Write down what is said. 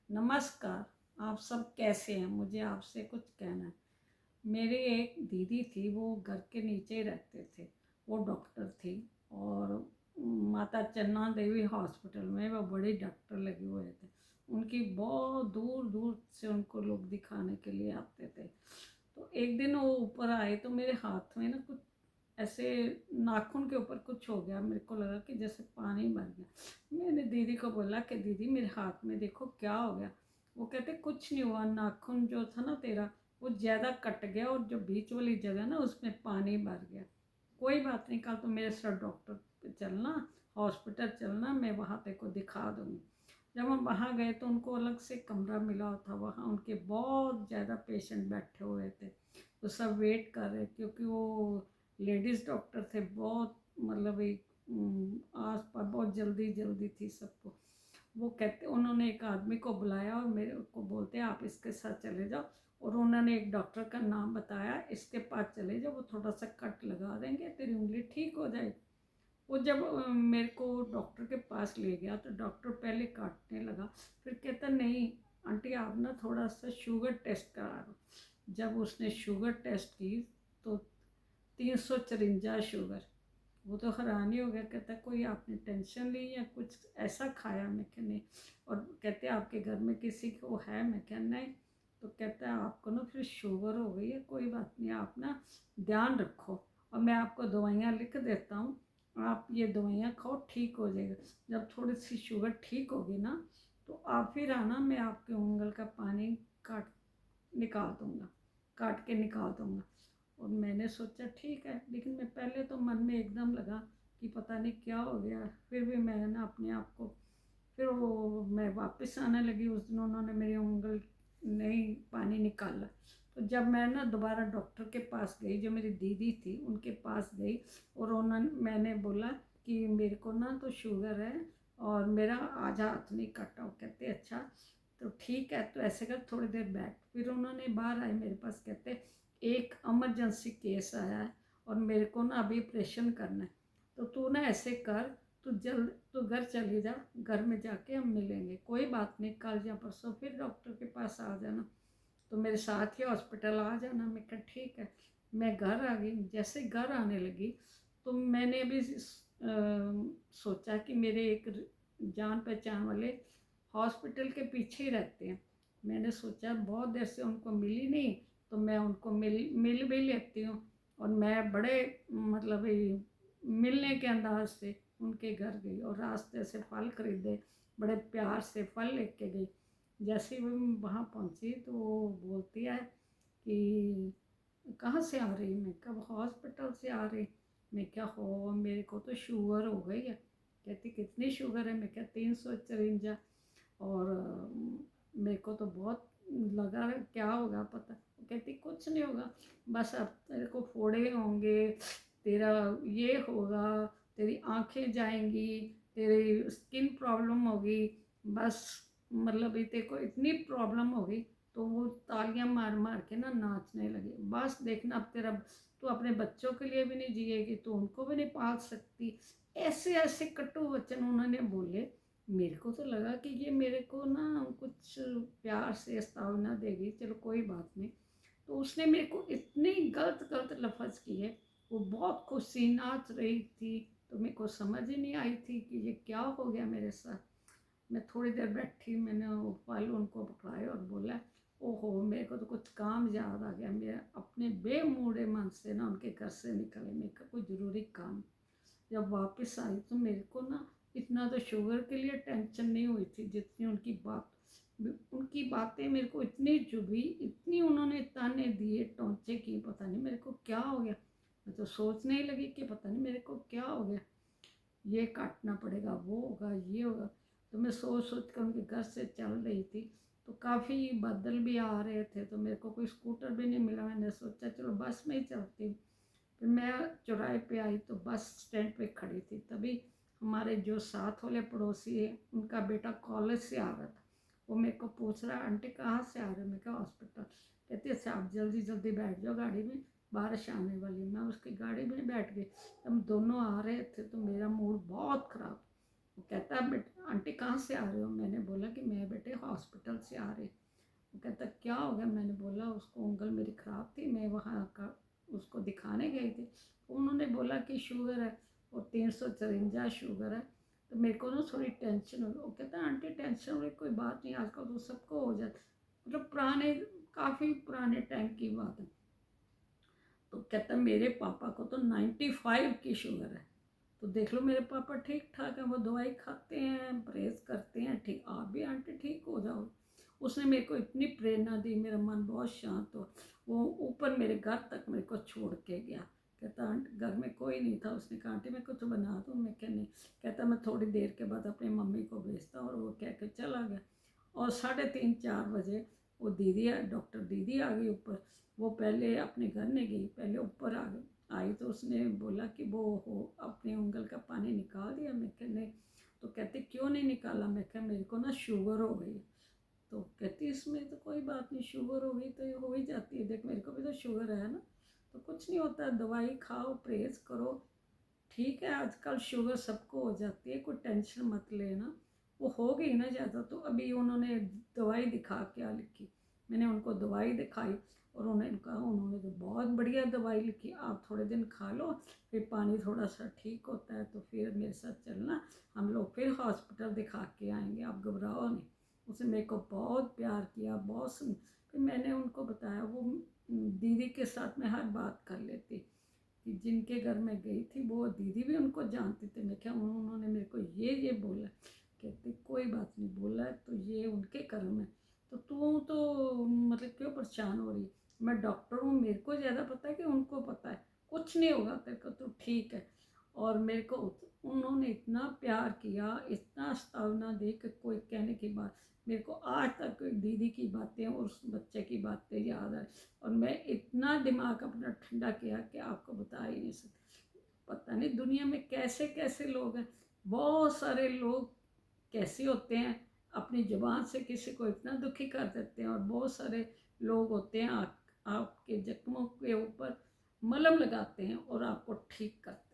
नमस्कार। आप सब कैसे हैं? मुझे आपसे कुछ कहना है। मेरी एक दीदी थी, वो घर के नीचे ही रहते थे। वो डॉक्टर थी और माता चन्ना देवी हॉस्पिटल में वो बड़े डॉक्टर लगे हुए थे। उनकी बहुत दूर दूर से उनको लोग दिखाने के लिए आते थे। तो एक दिन वो ऊपर आए तो मेरे हाथ में ना कुछ ऐसे नाखून के ऊपर कुछ हो गया। मेरे को लगा कि जैसे पानी भर गया। मैंने दीदी को बोला कि दीदी मेरे हाथ में देखो क्या हो गया। वो कहते कुछ नहीं हुआ, नाखून जो था ना तेरा वो ज़्यादा कट गया और जो बीच वाली जगह ना उसमें पानी भर गया। कोई बात नहीं, कल तो मेरे साथ डॉक्टर पे चलना, हॉस्पिटल चलना, मैं वहाँ तेरे को दिखा दूँगी। जब हम वहाँ गए तो उनको अलग से कमरा मिला था। वहाँ उनके बहुत ज़्यादा पेशेंट बैठे हुए थे। तो सब वेट कर रहे क्योंकि वो लेडीज़ डॉक्टर थे। बहुत मतलब एक आस पास बहुत जल्दी जल्दी थी सबको। वो कहते उन्होंने एक आदमी को बुलाया और मेरे को बोलते आप इसके साथ चले जाओ। और उन्होंने एक डॉक्टर का नाम बताया, इसके पास चले जाओ, वो थोड़ा सा कट लगा देंगे, तेरी उंगली ठीक हो जाएगी। वो जब मेरे को डॉक्टर के पास ले गया तो डॉक्टर पहले काटने लगा, फिर कहता नहीं आंटी आप ना थोड़ा सा शुगर टेस्ट करा लो। जब उसने शुगर टेस्ट की तो 354 शुगर। वो तो हैरान ही हो गया, कहता कोई आपने टेंशन ली या कुछ ऐसा खाया? मैं क्या नहीं। और कहते आपके घर में किसी को है? मैं क्या नहीं। तो कहता है आपको ना फिर शुगर हो गई है, कोई बात नहीं, आप ना ध्यान रखो और मैं आपको दवाइयाँ लिख देता हूँ, आप ये दवाइयाँ खाओ, ठीक हो जाएगा। जब थोड़ी सी शुगर ठीक होगी ना तो आप फिर आना, मैं आपके उंगल का पानी काट निकाल दूँगा, काट के निकाल दूँगा। और मैंने सोचा ठीक है, लेकिन मैं पहले तो मन में एकदम लगा कि पता नहीं क्या हो गया। फिर भी मैं ना अपने आप को, फिर वो मैं वापस आने लगी। उस दिन उन्होंने मेरी उंगल नहीं पानी निकाला। तो जब मैं ना दोबारा डॉक्टर के पास गई, जो मेरी दीदी थी उनके पास गई, और उन्होंने मैंने बोला कि मेरे को ना तो शुगर है और मेरा आधा हाथ नहीं कटा। वो कहते अच्छा तो ठीक है, तो ऐसे कर थोड़ी देर बैठ। फिर उन्होंने बाहर आए मेरे पास, कहते एक इमरजेंसी केस आया है और मेरे को ना अभी ऑपरेशन करना है, तो तू ना ऐसे कर, तू जल्द तो घर चली जा, घर में जाके हम मिलेंगे, कोई बात नहीं, कल या परसों फिर डॉक्टर के पास आ जाना, तो मेरे साथ ही हॉस्पिटल आ जाना। मैं कहा ठीक है। मैं घर आ गई। जैसे घर आने लगी तो मैंने अभी सोचा कि मेरे एक जान पहचान वाले हॉस्पिटल के पीछे ही रहते हैं। मैंने सोचा बहुत देर से उनको मिली नहीं, तो मैं उनको मिल भी लेती हूँ। और मैं बड़े मतलब मिलने के अंदाज से उनके घर गई और रास्ते से फल खरीदे, बड़े प्यार से फल लेके गई। जैसे ही वो वहाँ पहुँची तो वो बोलती है कि कहाँ से आ रही? मैं कब हॉस्पिटल से आ रही। मैं क्या हो, मेरे को तो शुगर हो गई है। कहती कितनी शुगर है? मैं क्या 354। और मेरे को तो बहुत लगा क्या होगा पता। वो कहती कुछ नहीं होगा, बस अब तेरे को फोड़े होंगे, तेरा ये होगा, तेरी आंखें जाएंगी, तेरी स्किन प्रॉब्लम होगी, बस मतलब तेरे को इतनी प्रॉब्लम होगी। तो वो तालियां मार मार के ना नाचने लगे। बस देखना अब तेरा, तू अपने बच्चों के लिए भी नहीं जिएगी, तो उनको भी नहीं पाल सकती। ऐसे ऐसे कटु वचन उन्होंने बोले। मेरे को तो लगा कि ये मेरे को ना कुछ प्यार से प्रस्तावना देगी, चलो कोई बात नहीं। तो उसने मेरे को इतने गलत गलत लफ्ज़ किए। वो बहुत खुशी नाच रही थी, तो मेरे को समझ ही नहीं आई थी कि ये क्या हो गया मेरे साथ। मैं थोड़ी देर बैठी, मैंने वो फल उनको पकड़ाए और बोला ओहो मेरे को तो कुछ काम याद आ गया। मैं अपने बेमूडे मन से ना उनके घर से निकले, मेरे का कोई ज़रूरी काम। जब वापस आई तो मेरे को ना इतना तो शुगर के लिए टेंशन नहीं हुई थी जितनी उनकी बातें मेरे को इतनी चुभी, इतनी उन्होंने ताने दिए टोंचे की, पता नहीं मेरे को क्या हो गया। मैं तो सोचने ही लगी कि पता नहीं मेरे को क्या हो गया, ये काटना पड़ेगा, वो होगा, ये होगा। तो मैं सोच सोच कर उनके घर से चल रही थी तो काफ़ी बादल भी आ रहे थे, तो मेरे को कोई स्कूटर भी नहीं मिला। मैंने सोचा चलो बस में ही चलती हूँ। फिर मैं चौराहे पे आई तो बस स्टैंड पे खड़ी थी। तभी हमारे जो साथ वाले पड़ोसी है उनका बेटा कॉलेज से आ रहा था। वो मेरे को पूछ रहा आंटी कहाँ से आ रहे हो? मैं कहा हॉस्पिटल। कहती अच्छा आप जल्दी जल्दी बैठ जाओ गाड़ी में, बारिश आने वाली। मैं उसकी गाड़ी में बैठ गई। हम दोनों आ रहे थे तो मेरा मूड बहुत ख़राब। वो कहता बेटा आंटी कहाँ से आ रहे हो? मैंने बोला कि मैं बेटे हॉस्पिटल से आ रहे। वो कहता क्या हो गया? मैंने बोला उसको उंगल मेरी ख़राब थी, मैं वहाँ का उसको दिखाने गई थी। उन्होंने बोला कि शुगर है और 353 शुगर है। तो मेरे को ना थोड़ी टेंशन हो गई। वो कहता आंटी टेंशन वाली कोई बात नहीं, आजकल तो सबको हो जाता, मतलब पुराने, काफ़ी पुराने टाइम की बात है। तो कहता मेरे पापा को तो 95 की शुगर है। तो देख लो मेरे पापा ठीक ठाक हैं, वो दवाई खाते हैं, परहेज करते हैं, ठीक। आप भी आंटी ठीक हो जाओ। उसने मेरे को इतनी प्रेरणा दी, मेरा मन बहुत शांत हो। वो ऊपर मेरे घर तक मेरे को छोड़ के गया। कहता आंटी घर में कोई नहीं था। उसने कहा आंटी मैं कुछ बना दूँ? मैं क्या नहीं। कहता मैं थोड़ी देर के बाद अपनी मम्मी को भेजता, और वो कह के चला गया। और 3:30-4 बजे वो दीदी, डॉक्टर दीदी आ गई ऊपर। वो पहले अपने घर नहीं गई, पहले ऊपर आ गई। आई तो उसने बोला कि वो हो अपनी उंगल का पानी निकाल दिया? मैं क्या नहीं। तो कहते क्यों नहीं निकाला? मैं क्या मेरे को ना शुगर हो गई। तो कहती इसमें तो कोई बात नहीं, शुगर हो गई तो ये हो ही जाती है, देख मेरे को भी तो शुगर है ना। तो कुछ नहीं होता, दवाई खाओ, परहेज करो, ठीक है। आजकल शुगर सबको हो जाती है, कोई टेंशन मत लेना। वो हो गई ना ज़्यादा। तो अभी उन्होंने दवाई दिखा क्या लिखी, मैंने उनको दवाई दिखाई, और उन्होंने कहा, उन्होंने तो बहुत बढ़िया दवाई लिखी, आप थोड़े दिन खा लो, फिर पानी थोड़ा सा ठीक होता है तो फिर मेरे साथ चलना, हम लोग फिर हॉस्पिटल दिखा के आएंगे, आप घबराओ नहीं। उसने मेरे को बहुत प्यार किया, बहुत सुन। फिर मैंने उनको बताया, वो दीदी के साथ मैं हर बात कर लेती कि जिनके घर में गई थी वो दीदी भी उनको जानती थी। मैं क्या, उन्होंने मेरे को ये बोला। कहते कोई बात नहीं, बोला है तो ये उनके कर्म है, तो तू तो मतलब क्यों परेशान हो रही? मैं डॉक्टर हूँ, मेरे को ज़्यादा पता है कि उनको पता है, कुछ नहीं होगा तेरे को, तो ठीक है। और मेरे को उन्होंने इतना प्यार किया, इतना स्तावना दी कि कोई कहने की बात। मेरे को आज तक दीदी की बातें और उस बच्चे की बातें याद है। और मैं इतना दिमाग अपना ठंडा किया कि आपको बता ही नहीं सकती। पता नहीं दुनिया में कैसे कैसे लोग हैं। बहुत सारे लोग कैसे होते हैं, अपनी ज़ुबान से किसी को इतना दुखी कर देते हैं, और बहुत सारे लोग होते हैं आपके जख्मों के ऊपर मलहम लगाते हैं और आपको ठीक करते हैं।